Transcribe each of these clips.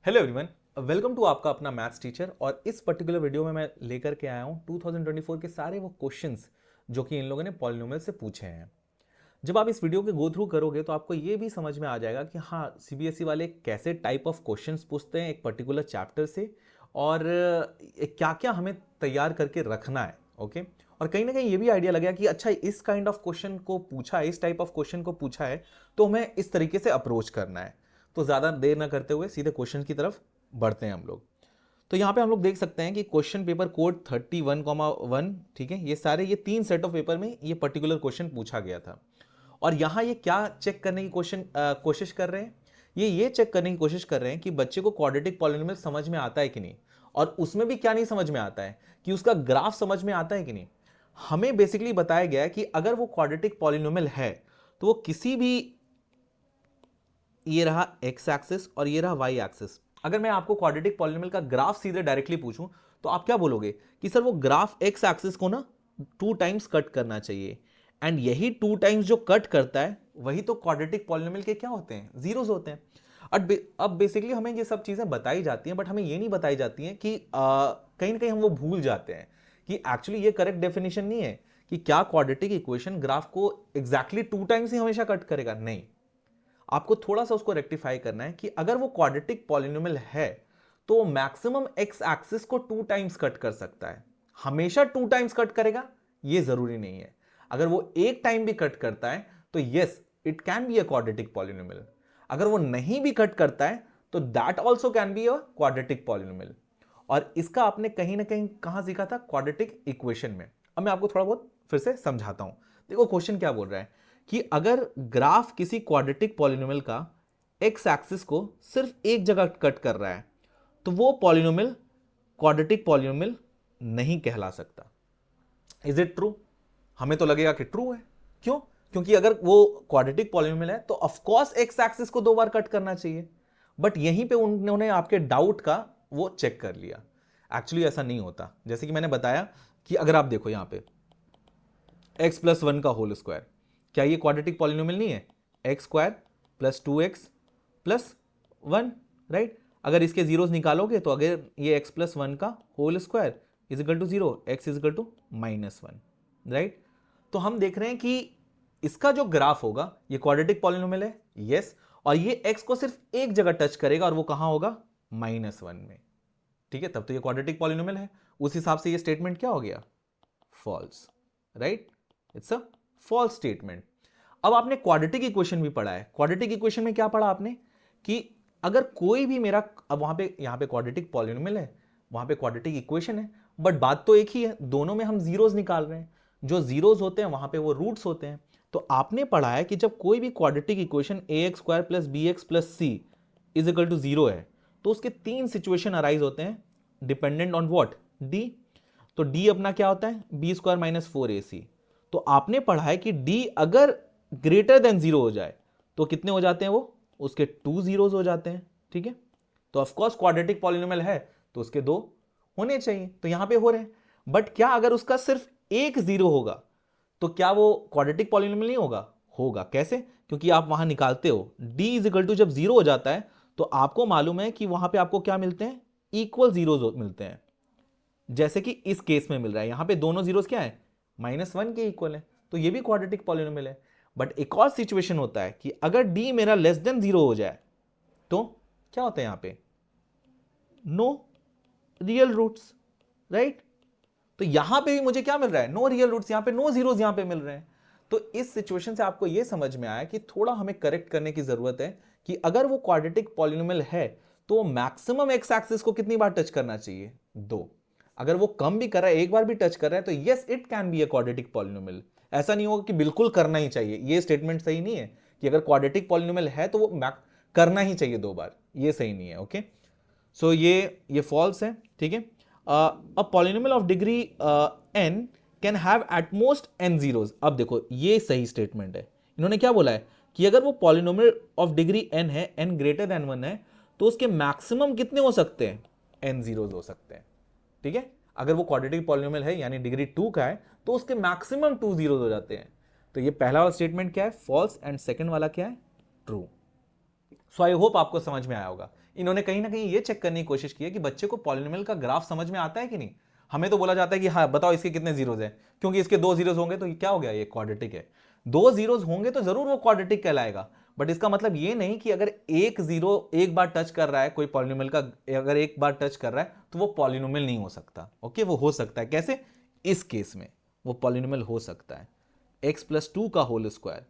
Hello everyone, welcome to आपका अपना maths teacher. और इस पर्टिकुलर वीडियो में मैं लेकर के आया हूं 2024 के सारे वो क्वेश्चंस जो कि इन लोगों ने पॉलिनोमियल से पूछे हैं। जब आप इस वीडियो के गो थ्रू करोगे तो आपको ये भी समझ में आ जाएगा कि हाँ, सीबीएसई वाले कैसे टाइप ऑफ क्वेश्चंस पूछते हैं एक पर्टिकुलर चैप्टर से, और क्या क्या हमें तैयार करके रखना है। ओके, और कहीं ना कहीं ये भी आइडिया लगा कि अच्छा, इस काइंड ऑफ क्वेश्चन को पूछा है, इस टाइप ऑफ क्वेश्चन को पूछा है, तो हमें इस तरीके से अप्रोच करना है। तो ज़्यादा देर ना करते हुए सीधे क्वेश्चन की तरफ बढ़ते हैं हम लोग। तो यहाँ पे हम लोग देख सकते हैं कि क्वेश्चन पेपर कोड 31,1, ठीक है, ये सारे ये 3 सेट ऑफ पेपर में ये पर्टिकुलर क्वेश्चन पूछा गया था। और यहाँ ये क्या चेक करने की कोशिश कर रहे हैं, ये चेक करने की कोशिश कर रहे हैं कि बच्चे को क्वाड्रेटिक पॉलिनोमियल समझ में आता है कि नहीं, और उसमें भी क्या नहीं समझ में आता है कि उसका ग्राफ समझ में आता है कि नहीं। हमें बेसिकली बताया गया है कि अगर वो क्वाड्रेटिक पॉलिनोमियल है तो वो किसी भी, ये रहा एक्स एक्सिस और ये रहा वाई एक्सिस, अगर मैं आपको क्वाड्रेटिक पॉलिनोमियल का ग्राफ सीधे डायरेक्टली पूछूं तो आप क्या बोलोगे कि सर वो ग्राफ एक्स एक्सिस को ना 2 टाइम्स कट करना चाहिए, एंड यही 2 टाइम्स जो कट करता है वही तो क्वाड्रेटिक पॉलिनोमियल के क्या होते हैं, जीरोस होते हैं। अब बेसिकली हमें ये सब चीजें बताई जाती हैं, बट हमें ये नहीं बताई जाती हैं कि कहीं ना कहीं हम वो भूल जाते हैं कि एक्चुअली ये करेक्ट डेफिनेशन नहीं है कि क्या क्वाड्रेटिक इक्वेशन ग्राफ को एग्जैक्टली 2 टाइम्स ही हमेशा कट करेगा। नहीं, आपको थोड़ा सा उसको रेक्टिफाई करना है कि अगर वो क्वाड्रेटिक पॉलिनोमियल है तो वो मैक्सिमम एक्स एक्सिस को 2 टाइम्स कट कर सकता है। हमेशा 2 टाइम्स कट करेगा ये जरूरी नहीं है। अगर वो एक टाइम भी कट करता है तो yes, it can be a quadratic polynomial. अगर वो नहीं भी कट करता है तो that also can be a quadratic polynomial. और इसका आपने कहीं ना कहीं कहां सीखा था, क्वाड्रेटिक इक्वेशन में। अब मैं आपको थोड़ा बहुत फिर से समझाता हूं। देखो क्वेश्चन क्या बोल रहा है कि अगर ग्राफ किसी क्वाड्रेटिक पॉलिनोमियल का एक्स एक्सिस को सिर्फ एक जगह कट कर रहा है तो वो पॉलिनोमियल क्वाड्रेटिक पॉलिनोमियल नहीं कहला सकता। Is it true? हमें तो लगेगा कि ट्रू है। क्यों? क्योंकि अगर वो क्वाड्रेटिक पॉलिनोमियल है तो ऑफ कोर्स एक्स एक्सिस को 2 बार कट करना चाहिए। बट यहीं पे उन्होंने आपके डाउट का वो चेक कर लिया। एक्चुअली ऐसा नहीं होता। जैसे कि मैंने बताया कि अगर आप देखो यहां पे x+1 का होल स्क्वायर, क्या ये क्वाड्रेटिक पॉलिनोमियल नहीं है? X square plus 2x+1, right. अगर इसके जीरोस निकालोगे तो अगर ये x+1 का whole square is equal to 0, x is equal to -1, right. तो हम देख रहे हैं कि इसका जो ग्राफ होगा ये क्वाड्रेटिक पॉलिनोमियल है, यस। और ये x को सिर्फ एक जगह टच करेगा और वो कहां होगा? -1 में, ठीक है। तब तो ये क्वाड्रेटिक पॉलिनोमियल है। उस हिसाब से ये स्टेटमेंट क्या हो गया? False, right. It's a false statement. अब आपने क्वाड्रेटिक इक्वेशन भी पढ़ा है। क्वाड्रेटिक इक्वेशन में क्या पढ़ा आपने कि अगर कोई भी मेरा, अब वहां पे यहां पे क्वाड्रेटिक पॉलिनोमियल है, वहां पे क्वाड्रेटिक इक्वेशन है, बट बात तो एक ही है, दोनों में हम जीरोस निकाल रहे हैं। जो जीरोस होते हैं वहां पे वो रूट्स होते हैं। तो आपने पढ़ा है कि जब कोई भी quadratic equation ax² + bx+c is equal to 0 है तो उसके 3 सिचुएशन अराइज होते हैं, डिपेंडेंट ऑन व्हाट? d। तो d अपना क्या होता है? b² - 4ac। तो आपने पढ़ा है कि d अगर ग्रेटर देन 0 हो जाए तो कितने हो जाते हैं वो? उसके 2 जीरोस हो जाते हैं, ठीक है। तो ऑफकोर्स क्वाड्रेटिक पॉलिनोमियल है तो उसके 2 होने चाहिए, तो यहां पे हो रहे हैं। बट क्या अगर उसका सिर्फ एक जीरो होगा तो क्या वो क्वाड्रेटिक पॉलिनोमियल नहीं होगा? होगा। कैसे? क्योंकि आप वहां निकालते हो d इज इक्वल टू, जब 0 हो जाता है तो आपको मालूम है कि वहां पे आपको क्या मिलते हैं? इक्वल जीरोस मिलते हैं। जैसे कि इस केस में मिल रहा है, यहां पे दोनों जीरोस क्या है? -1 के इक्वल है, तो ये भी क्वाड्रेटिक पॉलिनोमियल है। बट एक और सिचुएशन होता है कि अगर d मेरा लेस देन 0 हो जाए तो क्या होता है यहां पे? No real roots, right. तो यहां पे भी मुझे क्या मिल रहा है? नो रियल रूट्स, यहां पे नो जीरोस यहां पे मिल रहे हैं। तो इस सिचुएशन से आपको यह समझ में आया कि थोड़ा हमें करेक्ट करने की जरूरत है कि अगर वो क्वाड्रेटिक पॉलिनोमियल है तो मैक्सिमम एक्स एक्सिस को कितनी बार टच करना चाहिए? 2। अगर वो कम भी कर रहा है, एक बार भी टच कर रहा है, तो yes, it can be a quadratic polynomial. ऐसा नहीं होगा कि बिल्कुल करना ही चाहिए, ये स्टेटमेंट सही नहीं है कि अगर क्वाड्रेटिक पॉलिनोमियल है तो वो करना ही चाहिए 2 बार, ये सही नहीं है। ओके, सो ये फॉल्स है, ठीक है। A polynomial of degree n can have at most n zeros. अब देखो ये सही स्टेटमेंट है। इन्होंने क्या बोला है कि अगर वो पॉलिनोमियल ऑफ डिग्री n है, n ग्रेटर देन 1 है, तो उसके मैक्सिमम कितने हो सकते हैं? n जीरोस हो सकते हैं, ठीक है। अगर वो क्वाड्रेटिक पॉलिनोमियल है यानी डिग्री 2 का है तो उसके मैक्सिमम 2 जीरोस हो जाते हैं। तो ये पहला वाला स्टेटमेंट क्या है? फॉल्स। एंड सेकंड वाला क्या है? ट्रू। सो आई होप आपको समझ में आया होगा इन्होंने कहीं ना कहीं ये चेक करने की कोशिश की है कि बच्चे को पॉलिनोमियल का ग्राफ समझ में आता है कि नहीं। हमें तो बोला जाता है कि हाँ बताओ इसके कितने जीरोज हैं, क्योंकि इसके 2 जीरोज होंगे तो ये क्या हो गया, ये क्वाड्रेटिक है। 2 जीरोज होंगे तो जरूर वो क्वाड्रेटिक कहलाएगा, बट इसका मतलब ये नहीं कि अगर एक जीरो एक बार टच कर रहा है कोई पॉलिनोमियल का, अगर एक बार टच कर रहा है तो वो पॉलिनोमियल नहीं हो सकता। ओके, वो हो सकता है कैसे, इस केस में वो पॉलिनोमियल हो सकता है x+2 का होल स्क्वायर।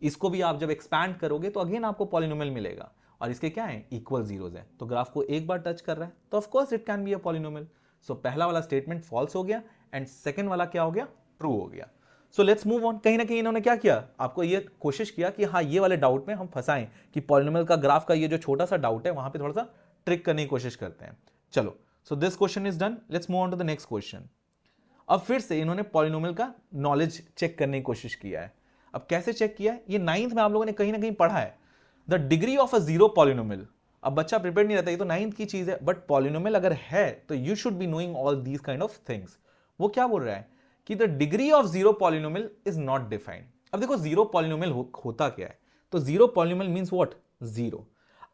इसको भी आप जब एक्सपैंड करोगे तो अगेन आपको पॉलिनोमियल मिलेगा, और इसके क्या है, इक्वल जीरोज है, तो ग्राफ को एक बार टच कर रहा है तो of course it can be a polynomial. So पहला वाला स्टेटमेंट फॉल्स हो गया एंड सेकंड वाला क्या हो गया, ट्रू हो गया। So let's move on. कहीं ना कहीं इन्होंने क्या किया, आपको ये कोशिश किया कि हाँ ये वाले डाउट में हम फंसाएं कि पॉलिनोमियल का ग्राफ का ये जो छोटा सा डाउट है वहां पे थोड़ा सा ट्रिक करने की कोशिश करते हैं। चलो, so this question is done, let's move on to the next question. अब फिर से इन्होंने पॉलिनोमियल का नॉलेज चेक करने की कोशिश किया है। अब कैसे चेक किया है, ये 9th में आप लोगों ने कहीं ना कहीं पढ़ा है, the degree of a zero polynomial. अब बच्चा प्रिपेयर नहीं रहता, ये तो 9th की चीज है, बट पॉलिनोमियल अगर है तो you should be knowing all these kind of things. वो क्या बोल रहा है कि the degree of zero polynomial is not defined. अब देखो जीरो पॉलिनोमियल होता क्या है, तो zero polynomial means what, zero.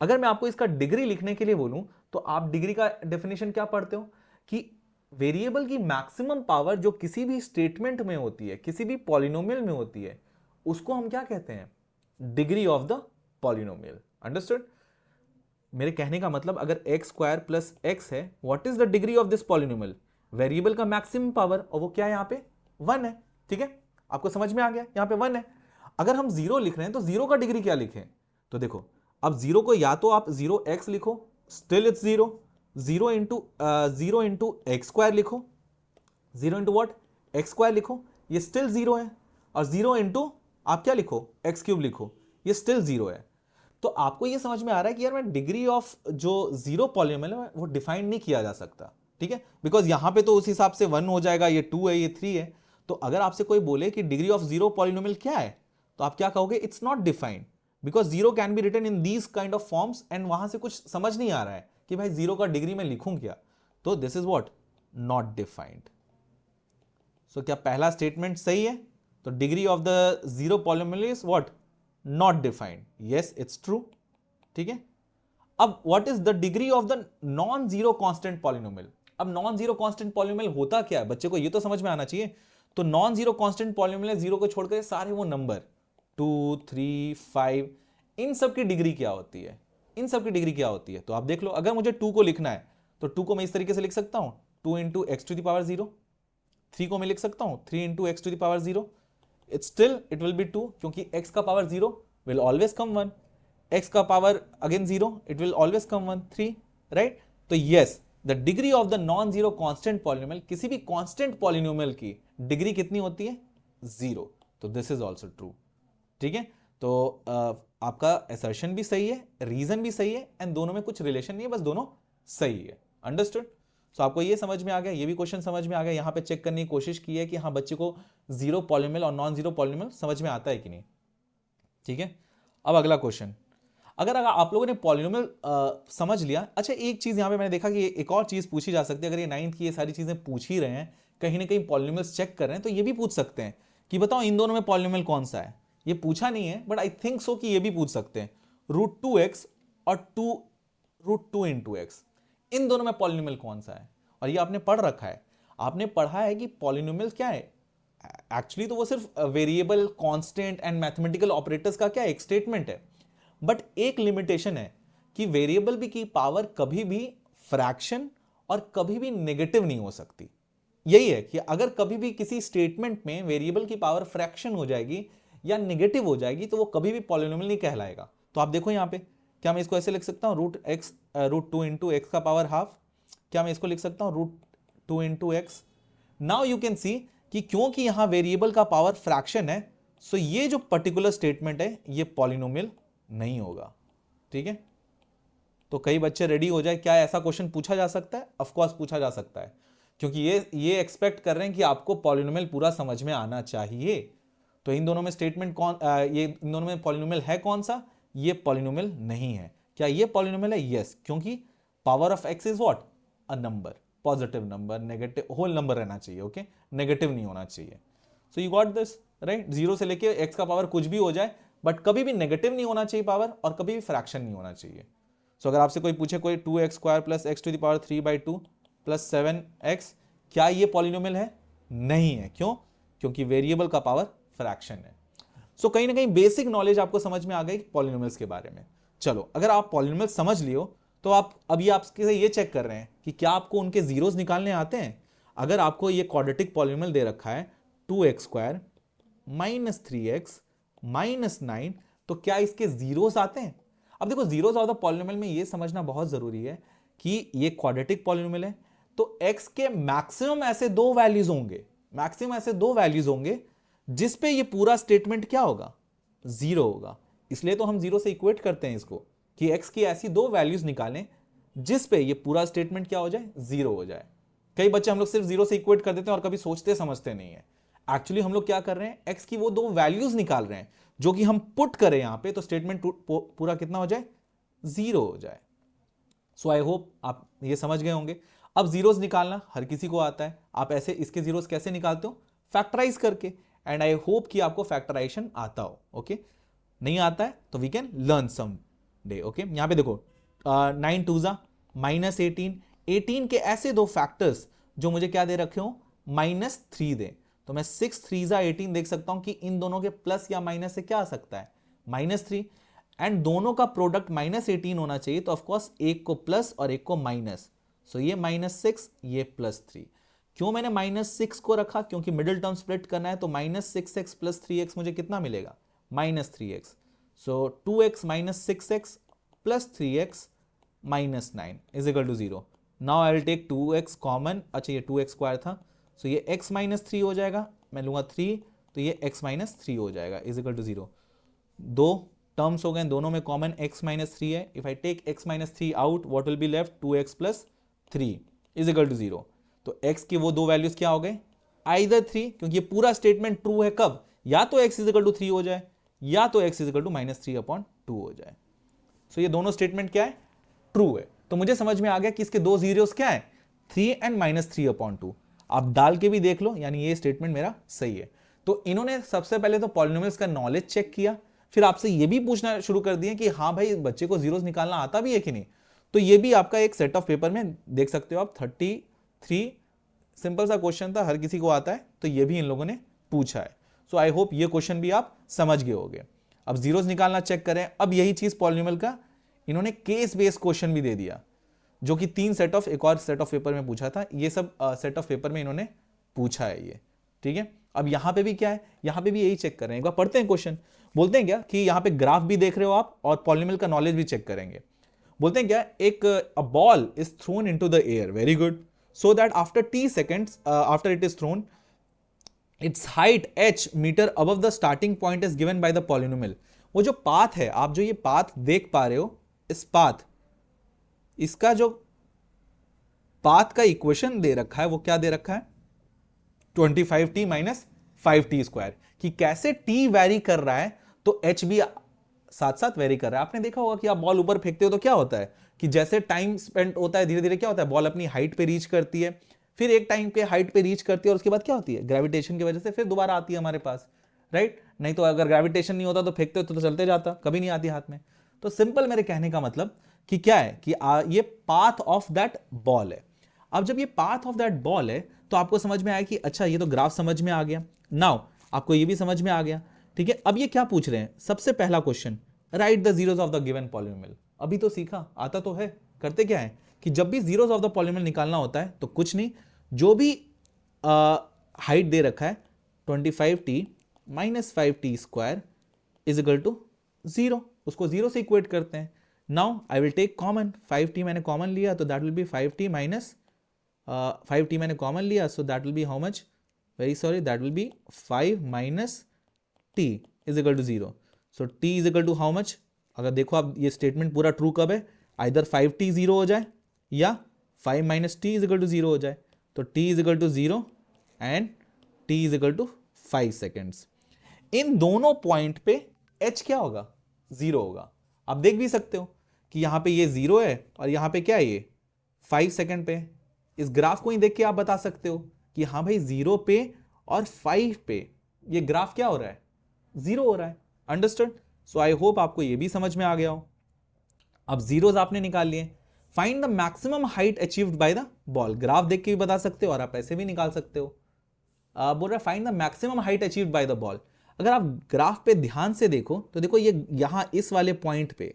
अगर मैं आपको इसका डिग्री लिखने के लिए बोलूं तो आप डिग्री का डेफिनेशन क्या पढ़ते हो कि वेरिएबल की मैक्सिमम पावर जो किसी भी स्टेटमेंट में होती है, किसी भी पॉलिनोमियल में होती है, उसको हम क्या कहते हैं, degree of the polynomial. Understood? मेरे कहने का मतलब अगर x² प्लस एक्स है, what is the degree of this polynomial, variable का मैक्सिमम पावर, और वो क्या है यहाँ पे 1 है। ठीक है, आपको समझ में आ गया, यहाँ पे 1 है। अगर हम 0 लिख रहे हैं तो 0 का डिग्री क्या लिखें, तो देखो अब 0 को या तो आप 0x लिखो, स्टिल इट्स 0, 0 इंटू x² लिखो, 0 इंटू वॉट, x² लिखो, ये स्टिल 0 है, और 0 इंटू आप क्या लिखो, x³ लिखो, ये स्टिल 0 है। तो आपको ये समझ में आ रहा है कि यार मैं डिग्री ऑफ जो जीरो पॉलिनोमियल है वो डिफाइन नहीं किया जा सकता। ठीक है, बिकॉज यहां पे तो उस हिसाब से 1 हो जाएगा, ये 2 है, ये 3 है। तो अगर आपसे कोई बोले कि डिग्री ऑफ जीरो पॉलिनोमियल क्या है, तो आप क्या कहोगे, it's not defined, because zero can be written in these kind of forms, and वहां से कुछ समझ नहीं आ रहा है कि भाई जीरो का डिग्री में लिखूं क्या, तो this is what, not defined. So क्या पहला स्टेटमेंट सही है, तो degree of the zero polynomial is what, not defined. Yes, it's true. ठीक है, अब what is the degree of the non zero constant polynomial. अब नॉन जीरो कांस्टेंट पॉलिनोमियल होता क्या है, बच्चे को ये तो समझ में आना चाहिए। तो non zero constant polynomial zero को छोड़कर सारे वो नंबर 2, 3, 5, इन सब की डिग्री क्या होती है, इन सब की डिग्री क्या होती है। तो आप देख लो, अगर मुझे 2 को लिखना है तो 2 को मैं इस तरीके से लिख सकता हूं, 2 into x to the power 0। 3 को मैं लिख सकता हूं 3 into x to the power 0, it still it will be 2, क्योंकि x का power 0 will always come 1, x का power again 0, it will always come 1, 3, right. तो yes, the degree of the non zero constant polynomial, किसी भी constant polynomial की degree कितनी होती है, 0। तो दिस इज ऑल्सो ट्रू। ठीक है, तो आपका असर्शन भी सही है, रीजन भी सही है, एंड दोनों में कुछ रिलेशन नहीं है, बस दोनों सही है। अंडरस्टूड? सो आपको ये समझ में आ गया, ये भी क्वेश्चन समझ में आ गया। यहां पे चेक करने की कोशिश की है कि हाँ बच्चे को जीरो पॉलिनोमियल और नॉन जीरो पॉलिनोमियल समझ में आता है कि नहीं। ठीक है, अब अगला क्वेश्चन, अगर आप लोगों ने पॉलिनोमियल समझ लिया। अच्छा, एक चीज यहां पे मैंने देखा कि एक और चीज पूछी जा सकती है, अगर ये 9th की ये सारी चीजें पूछ ही रहे हैं, कहीं ना कहीं पॉलिनोमियल्स चेक कर रहे हैं, तो ये भी पूछ सकते हैं कि बताओ इन दोनों में पॉलिनोमियल कौन सा है। ये पूछा नहीं है, बट आई थिंक सो कि ये भी पूछ सकते हैं, √2x और √2 इंटू एक्स, इन दोनों में पॉलिनोमियल कौन सा है। और ये आपने पढ़ रखा है, आपने पढ़ा है कि पॉलिनोमियल क्या है, एक्चुअली तो वो सिर्फ variable, constant and mathematical operators का क्या एक स्टेटमेंट है। बट एक लिमिटेशन है कि वेरिएबल भी की पावर कभी भी फ्रैक्शन और कभी भी नेगेटिव नहीं हो सकती। यही है कि अगर कभी भी किसी स्टेटमेंट में वेरिएबल की पावर फ्रैक्शन हो जाएगी या नेगेटिव हो जाएगी तो वो कभी भी पॉलिनोमियल नहीं कहलाएगा। तो आप देखो यहां पे, क्या मैं इसको ऐसे लिख सकता हूं, √2 इंटू एक्स का पावर हाफ, क्या मैं इसको लिख सकता हूं √2 into x. Now you can see कि क्योंकि यहां वेरिएबल का पावर फ्रैक्शन है, सो ये जो पर्टिकुलर स्टेटमेंट है ये पॉलिनोमियल नहीं होगा। ठीक है, तो कई बच्चे रेडी हो जाए, क्या ऐसा क्वेश्चन पूछा जा सकता है, ऑफ कोर्स पूछा जा सकता है, क्योंकि ये एक्सपेक्ट कर रहे हैं कि आपको पॉलिनोमियल पूरा समझ में आना चाहिए। तो इन दोनों में स्टेटमेंट इन दोनों में पॉलिनोमियल है कौन सा, ये पॉलिनोमियल नहीं है। क्या ये पॉलिनोमियल है, यस, क्योंकि power of x is what, a number, positive number, negative whole number रहना चाहिए, ओके, नेगेटिव नहीं होना चाहिए। So you got this right, 0 से लेके एक्स का पावर कुछ भी हो जाए, बट कभी भी नेगेटिव नहीं होना चाहिए पावर, और कभी भी फ्रैक्शन नहीं होना चाहिए। सो अगर आपसे कोई पूछे कोई 2x² plus x to the power 3/2 plus 7x, क्या ये पॉलिनोमियल है? नहीं है। क्यों? क्योंकि वेरिएबल का पावर फ्रैक्शन है। सो कहीं ना कहीं बेसिक नॉलेज आपको समझ में आ गई पॉलिनोमियल्स के बारे में। चलो, अगर आप पॉलिनोमियल समझ लियो तो आप अभी आपके ये चेक कर रहे हैं कि क्या आपको उनके जीरोस निकालने आते हैं। अगर आपको ये क्वाड्रेटिक पॉलिनोमियल दे रखा है 2x² माइनस 3x माइनस 9, तो क्या इसके जीरोस आते हैं? अब देखो, जीरोस ऑफ द पॉलिनोमियल में ये समझना बहुत जरूरी है कि ये क्वाड्रेटिक पॉलिनोमियल है, तो x के मैक्सिमम ऐसे दो वैल्यूज होंगे, मैक्सिमम ऐसे दो वैल्यूज होंगे जिस पे ये पूरा स्टेटमेंट क्या होगा? जीरो होगा। इसलिए तो हम जीरो से इक्वेट करते हैं इसको कि x की ऐसी दो वैल्यूज निकालें जिस पे ये पूरा स्टेटमेंट क्या हो जाए? जीरो हो जाए। कई बच्चे हम लोग सिर्फ जीरो से इक्वेट कर देते हैं और कभी सोचते समझते नहीं है। एक्चुअली हम लोग क्या कर रहे हैं? x की वो दो वैल्यूज निकाल रहे हैं जो कि हम पुट करें यहां पे, तो स्टेटमेंट पूरा कितना हो जाए? जीरो हो जाए। सो आई होप आप ये समझ गए होंगे। अब जीरोस निकालना हर किसी को आता है। आप ऐसे इसके जीरोस कैसे निकालते हो? फैक्टराइज करके। एंड आई होप कि आपको फैक्टराइजेशन आता हो। ओके, नहीं आता है तो we can learn some day. Okay, यहां पे देखो 9 2 माइनस 18 के ऐसे दो फैक्टर्स जो मुझे क्या दे रखे हो? -3 दे, तो मैं 6 3 18 देख सकता हूं कि इन दोनों के प्लस या माइनस से क्या आ सकता है? -3। एंड दोनों का प्रोडक्ट -18 होना चाहिए, तो ऑफकोर्स एक को प्लस और एक को माइनस। सो ये -6, ये +3। क्यों मैंने -6 को रखा? क्योंकि मिडिल टर्म स्प्लिट करना है, तो -6x प्लस 3x मुझे कितना मिलेगा? -3x। So 2x minus 6x plus 3x minus 9 is equal to 0। Now I will take 2x common. अच्छा, ये 2x² था, सो ये x माइनस 3 हो जाएगा। मैं लूंगा 3, तो ये x माइनस 3 हो जाएगा इज इक्वल टू 0। दो टर्म्स हो गए, दोनों में कॉमन x माइनस 3 है। If I take x minus 3 out, what will be left? 2x plus 3 is equal to 0। तो x की वो दो वैल्यूज क्या हो गए? आइदर 3, क्योंकि ये पूरा स्टेटमेंट ट्रू है कब? या तो x इज इक्वल टू 3 हो जाए, या तो x इज इक्वल टू -3/2 हो जाए। सो ये दोनों स्टेटमेंट क्या है? ट्रू है। तो मुझे समझ में आ गया कि इसके दो जीरोस क्या है? 3 एंड -3/2। आप डाल के भी देख लो, यानी ये स्टेटमेंट मेरा सही है। तो इन्होंने सबसे पहले तो पॉलिनोमियल्स का नॉलेज चेक किया, फिर आपसे ये भी पूछना शुरू कर दिए कि हाँ भाई, बच्चे को जीरोस निकालना आता भी है कि नहीं। तो ये भी आपका एक सेट ऑफ पेपर में देख सकते हो आप। 33 सिंपल सा क्वेश्चन था, हर किसी को आता है, तो ये भी इन लोगों ने पूछा है। सो आई होप ये क्वेश्चन भी आप समझ गए होंगे। अब जीरोस निकालना चेक करें। अब यही चीज पॉलिनोमियल का इन्होंने केस बेस्ड क्वेश्चन भी दे दिया, जो कि एक और सेट ऑफ पेपर में पूछा था। ये सब सेट ऑफ पेपर में इन्होंने पूछा है ये, ठीक है। अब यहां पे भी क्या है? यहां पे भी यही चेक कर रहे हैं। एक बार पढ़ते हैं क्वेश्चन। बोलते हैं क्या कि यहां पे ग्राफ भी देख रहे हो आप और पॉलिनोमियल का नॉलेज भी चेक करेंगे। बोलते हैं क्या? एक a ball is thrown into the air, very good, so that after t seconds after it is thrown, its height h metre above the starting point is given by the polynomial. वो जो path है, आप जो ये path देख पा रहे हो, इस पाथ, इसका जो पाथ का इक्वेशन दे रखा है वो क्या दे रखा है? 25t minus 5t²। कि कैसे t वेरी कर रहा है तो h भी साथ साथ वेरी कर रहा है। आपने देखा होगा कि आप बॉल ऊपर फेंकते हो तो क्या होता है कि जैसे टाइम स्पेंड होता है, धीरे धीरे क्या होता है? बॉल अपनी हाइट पे रीच करती है, फिर एक टाइम के हाइट पे रीच करती है और उसके बाद क्या होती है? ग्रेविटेशन की वजह से फिर दोबारा आती है हमारे पास, राइट? नहीं तो अगर ग्रेविटेशन नहीं होता तो फेंकते तो चलते जाता, कभी नहीं आती हाथ में। तो सिंपल मेरे कहने का मतलब कि क्या है कि ये पाथ ऑफ दैट बॉल है। अब जब ये पाथ ऑफ दैट बॉल है तो आपको समझ में आया कि अच्छा, ये तो ग्राफ समझ में आ गया। नाउ आपको ये भी समझ में आ गया, ठीक है। अब ये क्या पूछ रहे हैं? सबसे पहला question, right the zeros of the given polynomial. अभी तो सीखा, आता तो है। करते क्या है कि जब भी जीरोस ऑफ द पॉलिनोमियल निकालना होता है तो कुछ नहीं, जो भी हाइट दे रखा है 25t minus 5t² is equal to 0, उसको 0 से इक्वेट करते हैं। Now I will take common, 5t मैंने कॉमन लिया तो that will B 5t minus 5t मैंने कॉमन लिया, so that will be how much? Very sorry, that will be 5 minus t is equal to 0। So t is equal to how much? अगर देखो आप ये statement पूरा true कब है? Either 5t 0 हो जाए या 5 minus t is equal to 0 हो जाए। तो t is equal to 0 and t is equal to 5 seconds. इन दोनों पॉइंट पे h क्या होगा? 0 होगा। आप देख भी सकते हो कि यहां पे ये 0 है और यहां पे क्या है? ये 5 सेकेंड पे। इस ग्राफ को ही देख के आप बता सकते हो कि हाँ भाई, 0 पे और 5 पे ये ग्राफ क्या हो रहा है? 0 हो रहा है। अंडरस्टूड? सो आई होप आपको ये भी समझ में आ गया हो। अब जीरोस आपने निकाल लिए, find the maximum height achieved by the ball. Graph देख के भी बता सकते हो और आप ऐसे भी निकाल सकते हो। बोल रहा है find the maximum height achieved by the ball. अगर आप ग्राफ पे ध्यान से देखो तो देखो ये यहां इस वाले पॉइंट पे,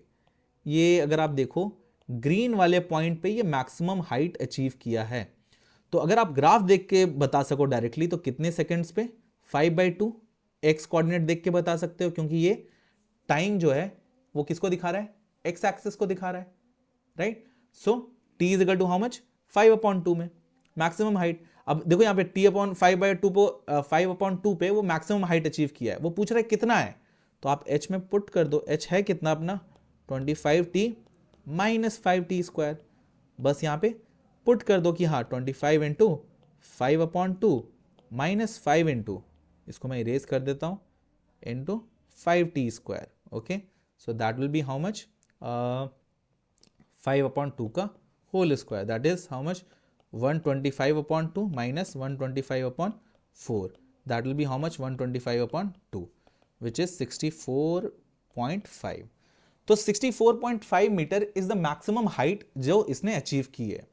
ये अगर आप देखो ग्रीन वाले पॉइंट पे ये मैक्सिमम हाइट अचीव किया है। तो अगर आप ग्राफ देख के बता सको डायरेक्टली तो कितने सेकंड्स पे, 5/2 एक्स कोऑर्डिनेट देख के बता सकते हो, क्योंकि ये टाइम जो है वो किसको दिखा रहा है, एक्स एक्सिस को दिखा रहा है, right. So t is equal to how much, 5/2 में मैक्सिमम हाइट। अब देखो यहाँ पे t/5/2 पे वो मैक्सिमम हाइट अचीव किया है, वो पूछ रहा है कितना है, तो आप h में पुट कर दो, h है कितना अपना 25t माइनस 5t²। बस यहाँ पे पुट कर दो कि हाँ 25 इंटू 5/2 माइनस 5 इंटू, इसको मैं इरेज कर देता हूँ, into 5t²। Okay, so that will be how much, 5/2 का whole square, that is how much 125/2 minus 125/4, that will be how much 125/2 which is 64.5। तो 64.5 metre is the maximum height जो इसने achieve की है।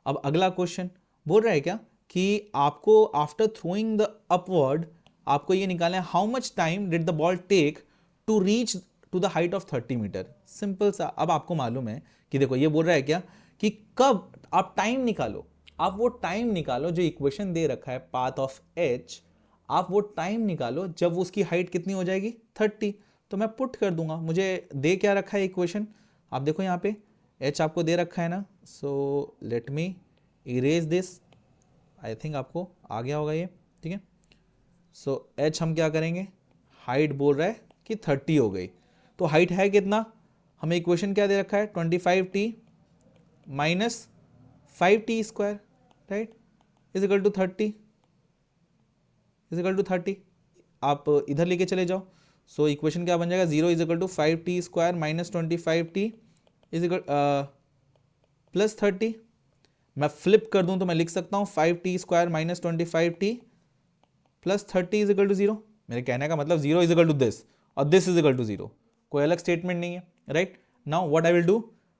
अब अगला क्वेश्चन बोल रहा है क्या कि आपको आफ्टर थ्रोइंग द अपवर्ड आपको ये निकालना है how much time did the ball take to reach to the height of 30 metre. Simple सा, अब आपको मालूम है कि देखो ये बोल रहा है क्या कि कब आप टाइम निकालो, आप वो टाइम निकालो जो इक्वेशन दे रखा है पाथ ऑफ एच, आप वो टाइम निकालो जब उसकी हाइट कितनी हो जाएगी 30। तो मैं पुट कर दूंगा, मुझे दे क्या रखा है इक्वेशन, आप देखो यहाँ पे h आपको दे रखा है ना, so let me erase this, I think आपको आ गया होगा ये, ठीक है। सो h हम क्या करेंगे, हाइट बोल रहा है कि 30 हो गई, तो हाइट है कितना, हमें इक्वेशन क्या दे रखा है 25t minus 5t², right, is equal to 30, is equal to 30। आप इधर लेके चले जाओ, सो इक्वेशन क्या बन जाएगा, 0 is equal to 5t² minus 25t is equal plus 30। मैं फ्लिप कर दूं तो मैं लिख सकता हूं 5t² minus 25t plus 30 is equal to 0। मेरे कहने का मतलब 0 इज इक्वल टू दिस और दिस इज इक्वल टू 0, कोई अलग स्टेटमेंट नहीं है, right. Now what I will do,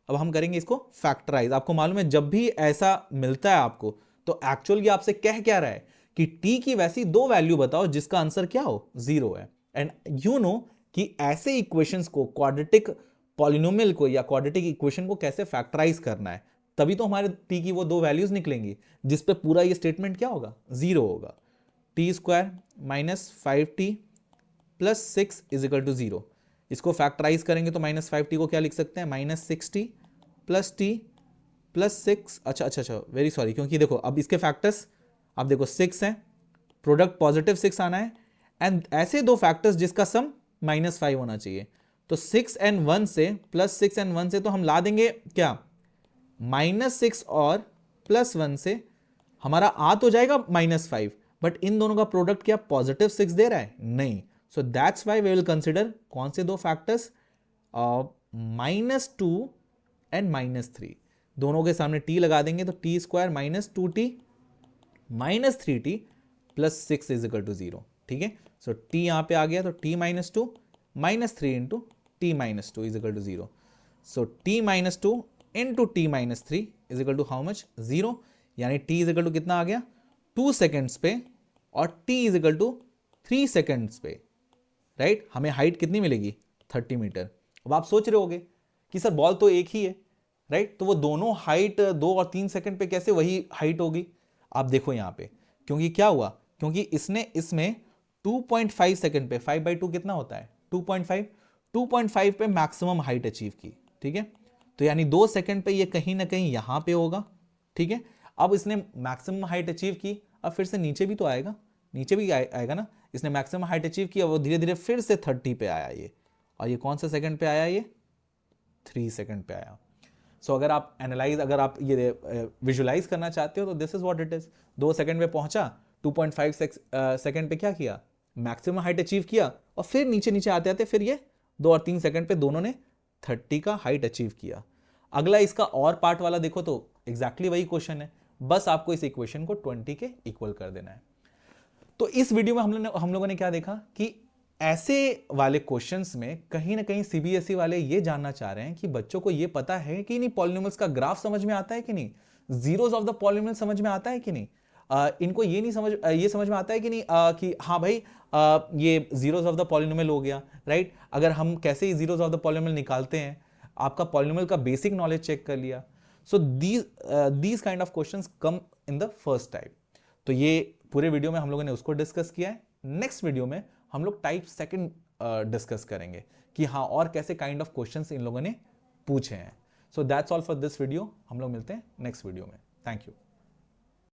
अब हम करेंगे इसको फैक्टराइज। आपको मालूम है जब भी ऐसा मिलता है आपको तो एक्चुअल ये आपसे कह क्या रहा है कि t की वैसी दो वैल्यू बताओ जिसका आंसर क्या हो, 0 है। एंड यू नो कि ऐसे इक्वेशंस को, क्वाड्रेटिक पॉलिनोमियल को या क्वाड्रेटिक इक्वेशन को कैसे फैक्टराइज करना है, तभी तो हमारे t की वो दो वैल्यूज निकलेंगी जिस पे पूरा ये स्टेटमेंट क्या होगा, 0 होगा। t² minus 5t plus 6 is equal to 0। इसको फैक्टराइज करेंगे तो माइनस 5t को क्या लिख सकते हैं, minus 6t plus t plus 6, अच्छा वेरी सॉरी, क्योंकि देखो अब इसके फैक्टर्स आप देखो 6 है, प्रोडक्ट पॉजिटिव 6 आना है, एंड ऐसे दो फैक्टर्स जिसका सम -5 होना चाहिए। तो 6 and 1 से प्लस 6 and 1 से तो हम ला देंगे क्या, -6 और +1 से हमारा आ तो जाएगा -5, बट इन दोनों का प्रोडक्ट क्या पॉजिटिव 6 दे रहा है, नहीं। So that's why we will consider कौन से दो फैक्टर्स, -2 एंड -3, दोनों के सामने t लगा देंगे तो t² minus 2t minus 3t plus 6 is equal to 0, ठीक है। सो t यहां पे आ गया तो t minus 2 minus 3 into t minus 2 is equal to 0। So t minus 2 into t minus 3 is equal to how much, 0, यानी t इज इक्वल टू कितना आ गया 2 seconds पे और t is equal to 3 seconds पे, राइट। हमें height कितनी मिलेगी 30 metre. अब आप सोच रहे होगे कि सर बॉल तो एक ही है, राइट, तो वो दोनों हाइट 2 और 3 सेकंड पे कैसे वही हाइट होगी। आप देखो यहाँ पे, क्योंकि क्या हुआ, क्योंकि इसने इसमें 2.5 सेकंड पे 5/2 कितना होता है 2.5 पे मैक्सिमम हाइट अचीव की, ठीक है। तो यानी 2 सेकंड पे ये कहीं ना कहीं यहां पे होगा, ठीक है। अब इसने मैक्सिमम हाइट अचीव की, अब फिर से नीचे भी तो आएगा, नीचे भी आएगा ना, इसने मैक्सिमम हाइट अचीव किया, वो धीरे धीरे फिर से 30 पे आया ये, और ये कौन सा सेकंड पे आया, ये 3 सेकंड पे आया। सो अगर आप एनालाइज, अगर आप ये विजुलाइज करना चाहते हो तो this is what it is, 2 second में पहुंचा, 2.5 सेकंड पे क्या किया, मैक्सिमम हाइट अचीव किया, और फिर नीचे नीचे आते आते फिर ये 2 और 3 सेकंड पे दोनों ने 30 का हाइट अचीव किया। अगला इसका और पार्ट वाला देखो तो एग्जैक्टली वही क्वेश्चन है, बस आपको इस इक्वेशन को 20 के इक्वल कर देना है। तो इस वीडियो में हम लोगों ने क्या देखा कि ऐसे वाले क्वेश्चंस में कहीं ना कहीं सीबीएसई वाले ये जानना चाह रहे हैं कि बच्चों को ये पता है कि नहीं, पॉलिनोमियल्स का ग्राफ समझ में आता है कि नहीं, जीरोस ऑफ द पॉलिनोमियल समझ में आता है कि नहीं, इनको ये नहीं समझ ये समझ में आता है कि नहीं कि हाँ भाई ये जीरोस ऑफ द पॉलिनोमियल हो गया, राइट। अगर हम कैसे ही जीरोस ऑफ द पॉलिनोमियल निकालते हैं, आपका पॉलिनोमियल का बेसिक नॉलेज चेक कर लिया। So these kind of questions come in the first type. तो ये पूरे वीडियो में हम लोगों ने उसको डिस्कस किया है। नेक्स्ट वीडियो में हम लोग टाइप सेकंड डिस्कस करेंगे कि हाँ और कैसे काइंड ऑफ क्वेश्चंस इन लोगों ने पूछे हैं। So that's all for this video. हम लोग मिलते हैं नेक्स्ट वीडियो में। Thank you.